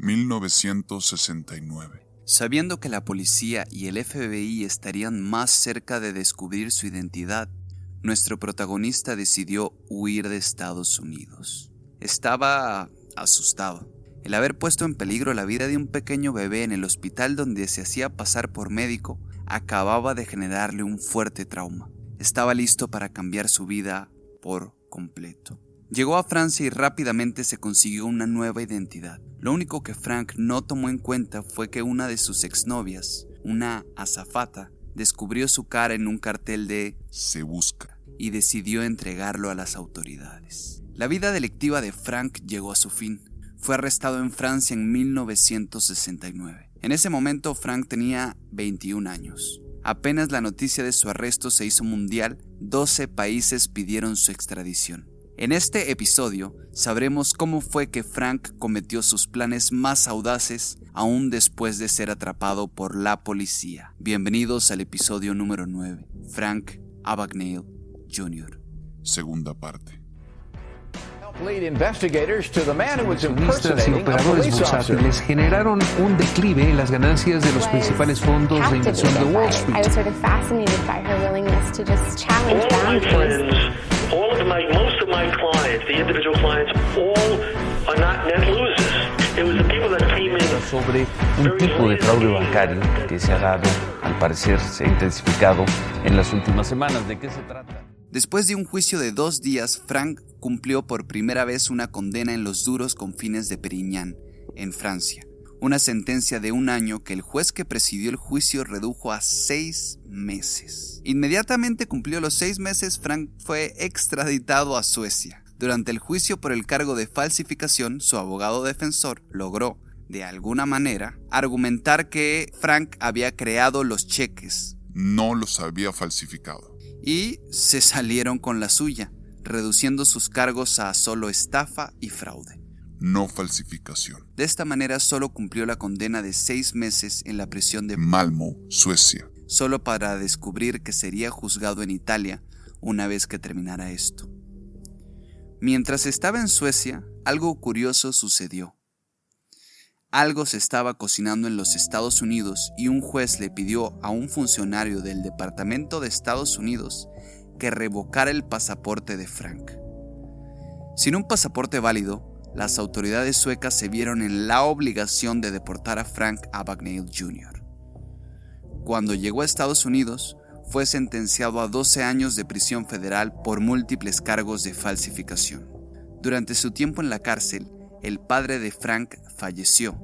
1969. Sabiendo que la policía y el FBI estarían más cerca de descubrir su identidad, nuestro protagonista decidió huir de Estados Unidos. Estaba asustado. El haber puesto en peligro la vida de un pequeño bebé en el hospital donde se hacía pasar por médico acababa de generarle un fuerte trauma. Estaba listo para cambiar su vida por completo. Llegó a Francia y rápidamente se consiguió una nueva identidad. Lo único que Frank no tomó en cuenta fue que una de sus exnovias, una azafata, descubrió su cara en un cartel de Se busca y decidió entregarlo a las autoridades. La vida delictiva de Frank llegó a su fin. Fue arrestado en Francia en 1969. En ese momento Frank tenía 21 años. Apenas la noticia de su arresto se hizo mundial, 12 países pidieron su extradición. En este episodio sabremos cómo fue que Frank cometió sus planes más audaces aún después de ser atrapado por la policía. Bienvenidos al episodio número 9, Frank Abagnale Jr. Segunda parte. Accionistas y operadores bursátiles generaron un declive en las ganancias de los principales fondos de inversión de Wall Street. Most of my clients, the individual clients, all are not net losers. It was the people that came in. Sobre un tipo de fraude bancario que se ha dado, al parecer se ha intensificado en las últimas semanas. ¿De qué se trata? Después de un juicio de 2 días, Frank cumplió por primera vez una condena en los duros confines de Perignan, en Francia. Una sentencia de 1 año que el juez que presidió el juicio redujo a 6 meses. Inmediatamente cumplió los 6 meses, Frank fue extraditado a Suecia. Durante el juicio por el cargo de falsificación, su abogado defensor logró, de alguna manera, argumentar que Frank había creado los cheques. No los había falsificado. Y se salieron con la suya, reduciendo sus cargos a solo estafa y fraude. No falsificación. De esta manera solo cumplió la condena de 6 meses en la prisión de Malmö, Suecia. Solo para descubrir que sería juzgado en Italia una vez que terminara esto. Mientras estaba en Suecia, algo curioso sucedió. Algo se estaba cocinando en los Estados Unidos y un juez le pidió a un funcionario del Departamento de Estados Unidos que revocara el pasaporte de Frank. Sin un pasaporte válido, las autoridades suecas se vieron en la obligación de deportar a Frank Abagnale Jr. Cuando llegó a Estados Unidos, fue sentenciado a 12 años de prisión federal por múltiples cargos de falsificación. Durante su tiempo en la cárcel, el padre de Frank falleció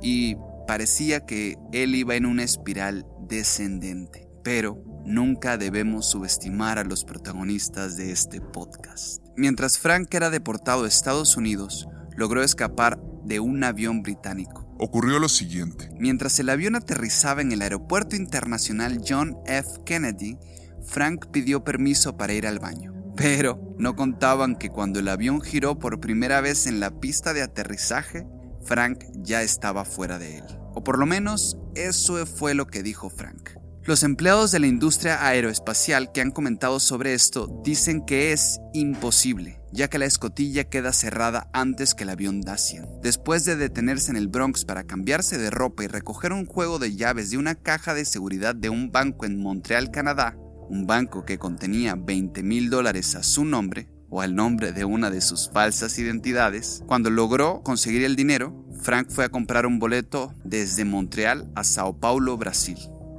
y parecía que él iba en una espiral descendente. Pero nunca debemos subestimar a los protagonistas de este podcast. Mientras Frank era deportado a Estados Unidos, logró escapar de un avión británico. Ocurrió lo siguiente. Mientras el avión aterrizaba en el Aeropuerto Internacional John F. Kennedy, Frank pidió permiso para ir al baño. Pero no contaban que cuando el avión giró por primera vez en la pista de aterrizaje, Frank ya estaba fuera de él. O por lo menos, eso fue lo que dijo Frank. Los empleados de la industria aeroespacial que han comentado sobre esto dicen que es imposible, ya que la escotilla queda cerrada antes que el avión da 100. Después de detenerse en el Bronx para cambiarse de ropa y recoger un juego de llaves de una caja de seguridad de un banco en Montreal, Canadá, un banco que contenía $20,000 a su nombre o al nombre de una de sus falsas identidades, cuando logró conseguir el dinero, Frank fue a comprar un boleto desde Montreal a Sao Paulo, Brasil.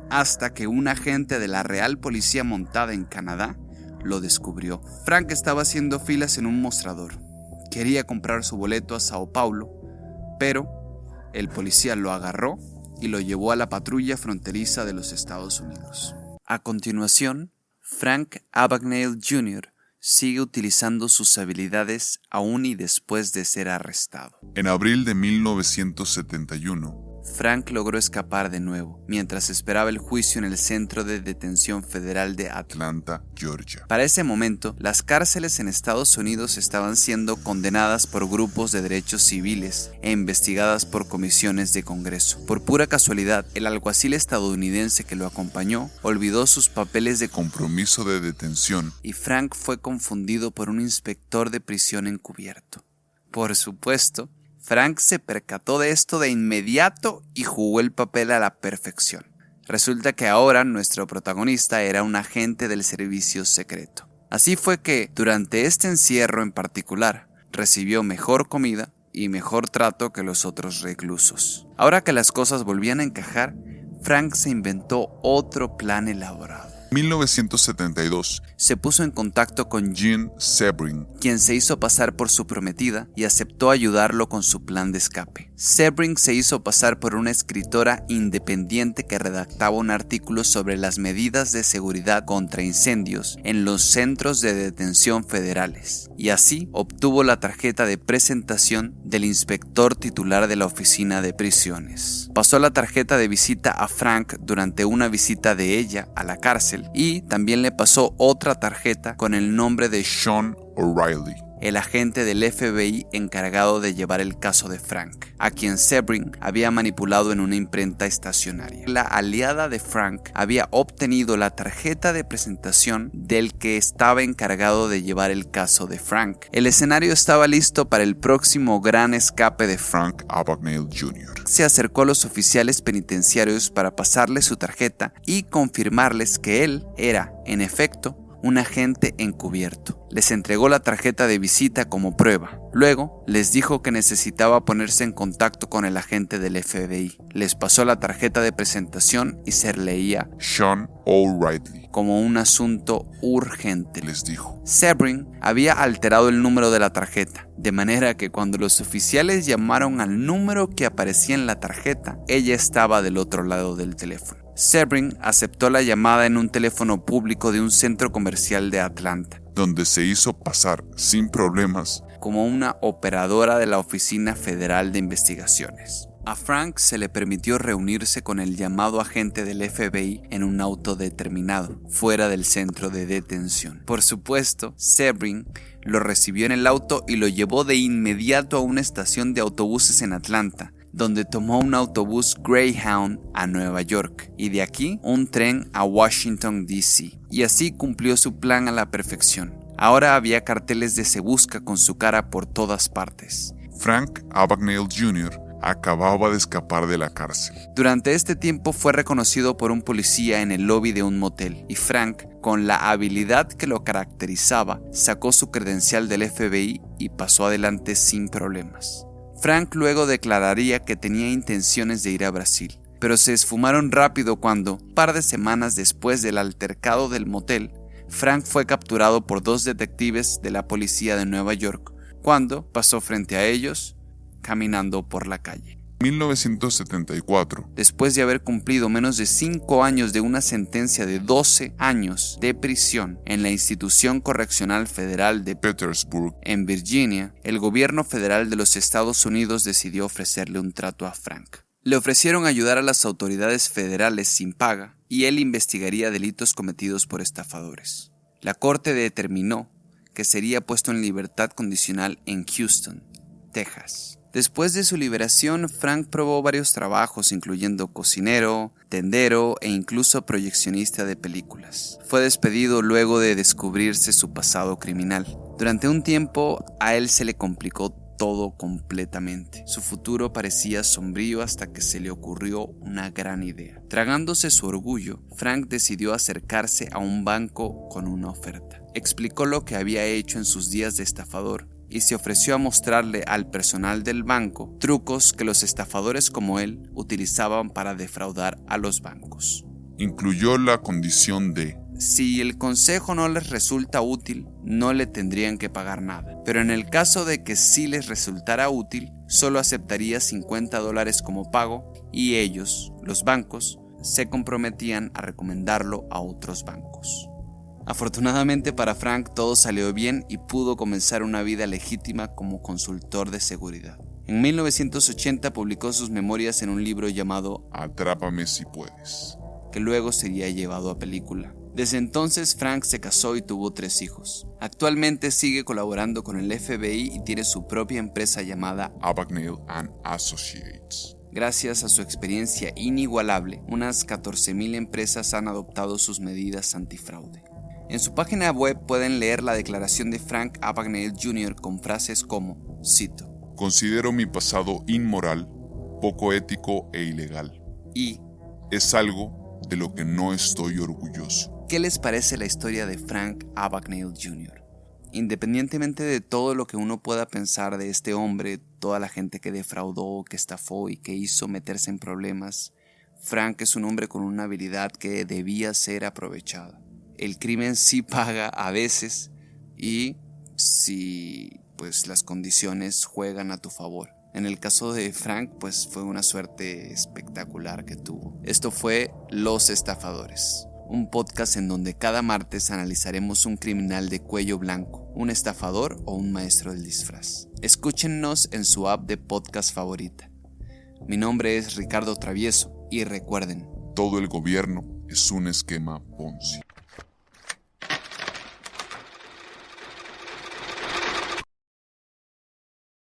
Hasta que un agente de la Real Policía montada en Canadá lo descubrió. Frank estaba haciendo filas en un mostrador. Quería comprar su boleto a Sao Paulo, pero el policía lo agarró y lo llevó a la patrulla fronteriza de los Estados Unidos. A continuación, Frank Abagnale Jr. sigue utilizando sus habilidades aún y después de ser arrestado. En abril de 1971, Frank logró escapar de nuevo, mientras esperaba el juicio en el Centro de Detención Federal de Atlanta, Georgia. Para ese momento, las cárceles en Estados Unidos estaban siendo condenadas por grupos de derechos civiles e investigadas por comisiones de Congreso. Por pura casualidad, el alguacil estadounidense que lo acompañó olvidó sus papeles de compromiso de detención y Frank fue confundido por un inspector de prisión encubierto. Por supuesto, Frank se percató de esto de inmediato y jugó el papel a la perfección. Resulta que ahora nuestro protagonista era un agente del servicio secreto. Así fue que, durante este encierro en particular, recibió mejor comida y mejor trato que los otros reclusos. Ahora que las cosas volvían a encajar, Frank se inventó otro plan elaborado. En 1972, Se puso en contacto con Jean Sebring, quien se hizo pasar por su prometida y aceptó ayudarlo con su plan de escape. Sebring se hizo pasar por una escritora independiente que redactaba un artículo sobre las medidas de seguridad contra incendios en los centros de detención federales, y así obtuvo la tarjeta de presentación del inspector titular de la oficina de prisiones. Pasó la tarjeta de visita a Frank durante una visita de ella a la cárcel y también le pasó otra tarjeta con el nombre de Sean O'Reilly, el agente del FBI encargado de llevar el caso de Frank, a quien Sebring había manipulado en una imprenta estacionaria. La aliada de Frank había obtenido la tarjeta de presentación del que estaba encargado de llevar el caso de Frank. El escenario estaba listo para el próximo gran escape de Frank. Frank Abagnale Jr. Se acercó a los oficiales penitenciarios para pasarles su tarjeta y confirmarles que él era, en efecto, un agente encubierto. Les entregó la tarjeta de visita como prueba. Luego, les dijo que necesitaba ponerse en contacto con el agente del FBI. Les pasó la tarjeta de presentación y se leía Sean O'Reilly, como un asunto urgente. les dijo. Sebring había alterado el número de la tarjeta, de manera que cuando los oficiales llamaron al número que aparecía en la tarjeta, ella estaba del otro lado del teléfono. Sebring aceptó la llamada en un teléfono público de un centro comercial de Atlanta, donde se hizo pasar sin problemas como una operadora de la Oficina Federal de Investigaciones. A Frank se le permitió reunirse con el llamado agente del FBI en un auto determinado, fuera del centro de detención. Por supuesto, Sebring lo recibió en el auto y lo llevó de inmediato a una estación de autobuses en Atlanta, donde tomó un autobús Greyhound a Nueva York y de aquí un tren a Washington, D.C. Y así cumplió su plan a la perfección. Ahora había carteles de "Se busca" con su cara por todas partes. Frank Abagnale Jr. acababa de escapar de la cárcel. Durante este tiempo fue reconocido por un policía en el lobby de un motel y Frank, con la habilidad que lo caracterizaba, sacó su credencial del FBI y pasó adelante sin problemas. Frank luego declararía que tenía intenciones de ir a Brasil, pero se esfumaron rápido cuando, un par de semanas después del altercado del motel, Frank fue capturado por 2 detectives de la policía de Nueva York, cuando pasó frente a ellos caminando por la calle. 1974, Después de haber cumplido menos de 5 años de una sentencia de 12 años de prisión en la Institución Correccional Federal de Petersburg, en Virginia, el gobierno federal de los Estados Unidos decidió ofrecerle un trato a Frank. Le ofrecieron ayudar a las autoridades federales sin paga y él investigaría delitos cometidos por estafadores. La corte determinó que sería puesto en libertad condicional en Houston, Texas. Después de su liberación, Frank probó varios trabajos, incluyendo cocinero, tendero e incluso proyeccionista de películas. Fue despedido luego de descubrirse su pasado criminal. Durante un tiempo, a él se le complicó todo completamente. Su futuro parecía sombrío hasta que se le ocurrió una gran idea. Tragándose su orgullo, Frank decidió acercarse a un banco con una oferta. Explicó lo que había hecho en sus días de estafador y se ofreció a mostrarle al personal del banco trucos que los estafadores como él utilizaban para defraudar a los bancos. incluyó la condición de Si el consejo no les resulta útil, no le tendrían que pagar nada. Pero en el caso de que sí les resultara útil, solo aceptaría $50 como pago y ellos, los bancos, se comprometían a recomendarlo a otros bancos. Afortunadamente para Frank todo salió bien y pudo comenzar una vida legítima como consultor de seguridad. En 1980 publicó sus memorias en un libro llamado Atrápame si puedes, que luego sería llevado a película. Desde entonces Frank se casó y tuvo 3 hijos. Actualmente sigue colaborando con el FBI y tiene su propia empresa llamada Abagnale and Associates. Gracias a su experiencia inigualable, unas 14,000 empresas han adoptado sus medidas antifraude. En su página web pueden leer la declaración de Frank Abagnale Jr. con frases como, cito, Considero mi pasado inmoral, poco ético e ilegal. Y Es algo de lo que no estoy orgulloso. ¿qué les parece la historia de Frank Abagnale Jr.? Independientemente de todo lo que uno pueda pensar de este hombre, toda la gente que defraudó, que estafó y que hizo meterse en problemas, Frank es un hombre con una habilidad que debía ser aprovechada. El crimen sí paga a veces y si pues las condiciones juegan a tu favor. En el caso de Frank, pues fue una suerte espectacular que tuvo. Esto fue Los Estafadores, un podcast en donde cada martes analizaremos un criminal de cuello blanco, un estafador o un maestro del disfraz. Escúchennos en su app de podcast favorita. Mi nombre es Ricardo Travieso y recuerden, Todo el gobierno es un esquema Ponzi.